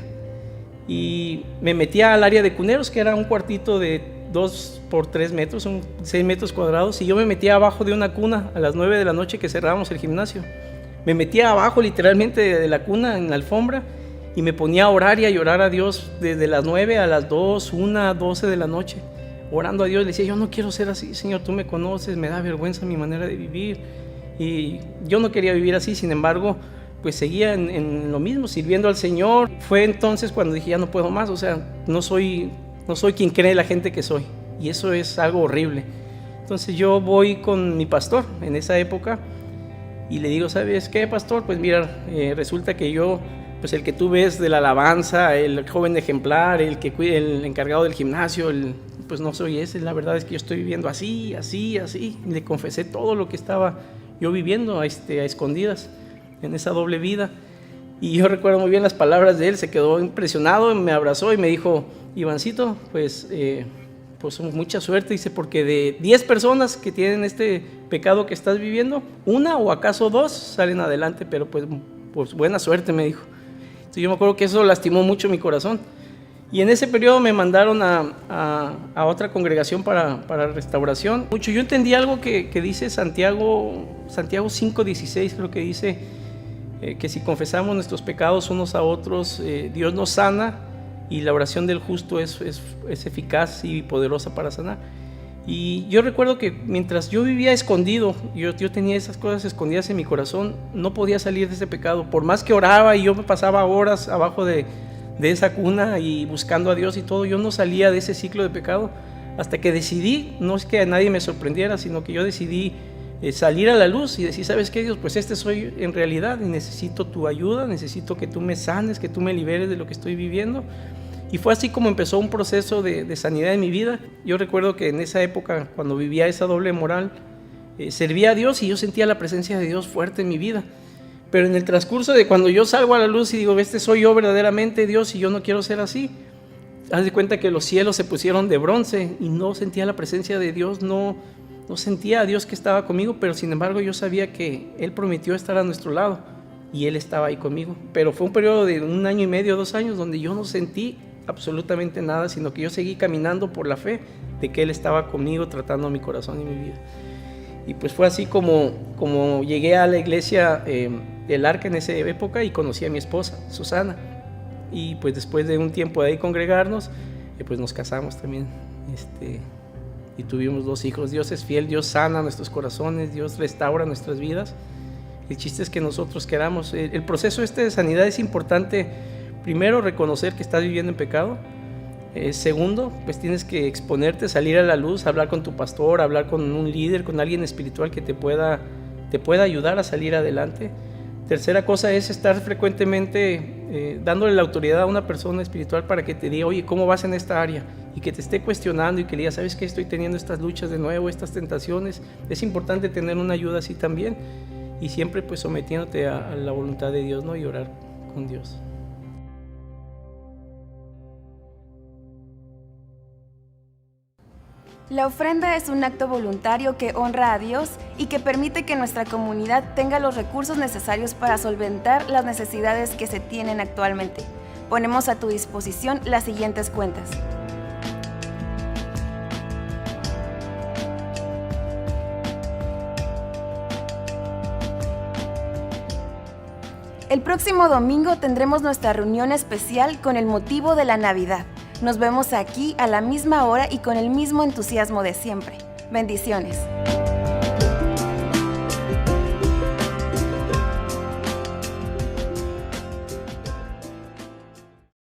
y me metía al área de cuneros, que era un cuartito de 2 por 3 metros, son 6 metros cuadrados, y yo me metía abajo de una cuna a las 9 de la noche que cerrábamos el gimnasio. Me metía abajo literalmente de la cuna en la alfombra y me ponía a orar y a llorar a Dios desde las 9 a las 2, 1, 12 de la noche, orando a Dios. Le decía, yo no quiero ser así, Señor, tú me conoces, me da vergüenza mi manera de vivir. Y yo no quería vivir así, sin embargo, pues seguía en lo mismo, sirviendo al Señor. Fue entonces cuando dije, ya no puedo más, o sea, no soy quien cree la gente que soy, y eso es algo horrible. Entonces yo voy con mi pastor en esa época y le digo, ¿sabes qué, pastor? Pues mira, resulta que yo, pues el que tú ves de la alabanza, el joven ejemplar, el encargado del gimnasio, pues no soy ese. La verdad es que yo estoy viviendo así. Le confesé todo lo que estaba yo viviendo a escondidas en esa doble vida. Y yo recuerdo muy bien las palabras de él, se quedó impresionado, me abrazó y me dijo, Ivancito, pues mucha suerte, dice, porque de 10 personas que tienen este pecado que estás viviendo, 1 o acaso 2 salen adelante, pero pues pues buena suerte, me dijo. Entonces yo me acuerdo que eso lastimó mucho mi corazón. Y en ese periodo me mandaron a otra congregación para restauración. Yo entendí algo que dice Santiago 5:16, creo que dice que si confesamos nuestros pecados unos a otros, Dios nos sana, y la oración del justo es eficaz y poderosa para sanar. Y yo recuerdo que mientras yo vivía escondido, yo tenía esas cosas escondidas en mi corazón, no podía salir de ese pecado. Por más que oraba y yo me pasaba horas abajo de esa cuna y buscando a Dios y todo, yo no salía de ese ciclo de pecado hasta que decidí, no es que a nadie me sorprendiera, sino que yo decidí salir a la luz y decir, ¿sabes qué, Dios? Pues soy en realidad y necesito tu ayuda, necesito que tú me sanes, que tú me liberes de lo que estoy viviendo. Y fue así como empezó un proceso de sanidad en mi vida. Yo recuerdo que en esa época, cuando vivía esa doble moral, servía a Dios y yo sentía la presencia de Dios fuerte en mi vida. Pero en el transcurso de cuando yo salgo a la luz y digo, soy yo verdaderamente, Dios, y yo no quiero ser así, haz de cuenta que los cielos se pusieron de bronce y no sentía la presencia de Dios, no sentía a Dios que estaba conmigo, pero sin embargo yo sabía que Él prometió estar a nuestro lado y Él estaba ahí conmigo. Pero fue un periodo de 1 año y medio, 2 años, donde yo no sentí absolutamente nada, sino que yo seguí caminando por la fe de que Él estaba conmigo, tratando mi corazón y mi vida. Y pues fue así como llegué a la iglesia del Arca en esa época y conocí a mi esposa, Susana. Y pues después de un tiempo de ahí congregarnos, pues nos casamos también, y tuvimos 2 hijos. Dios es fiel, Dios sana nuestros corazones, Dios restaura nuestras vidas. El chiste es que nosotros queramos. El proceso de sanidad es importante. Primero, reconocer que estás viviendo en pecado. Segundo, pues tienes que exponerte, salir a la luz, hablar con tu pastor, hablar con un líder, con alguien espiritual que te pueda ayudar a salir adelante. Tercera cosa es estar frecuentemente dándole la autoridad a una persona espiritual para que te diga, oye, ¿cómo vas en esta área? Y que te esté cuestionando y que le diga, ¿sabes qué? Estoy teniendo estas luchas de nuevo, estas tentaciones. Es importante tener una ayuda así también, y siempre pues sometiéndote a la voluntad de Dios, ¿no? Y orar con Dios. La ofrenda es un acto voluntario que honra a Dios y que permite que nuestra comunidad tenga los recursos necesarios para solventar las necesidades que se tienen actualmente. Ponemos a tu disposición las siguientes cuentas. El próximo domingo tendremos nuestra reunión especial con el motivo de la Navidad. Nos vemos aquí a la misma hora y con el mismo entusiasmo de siempre. Bendiciones.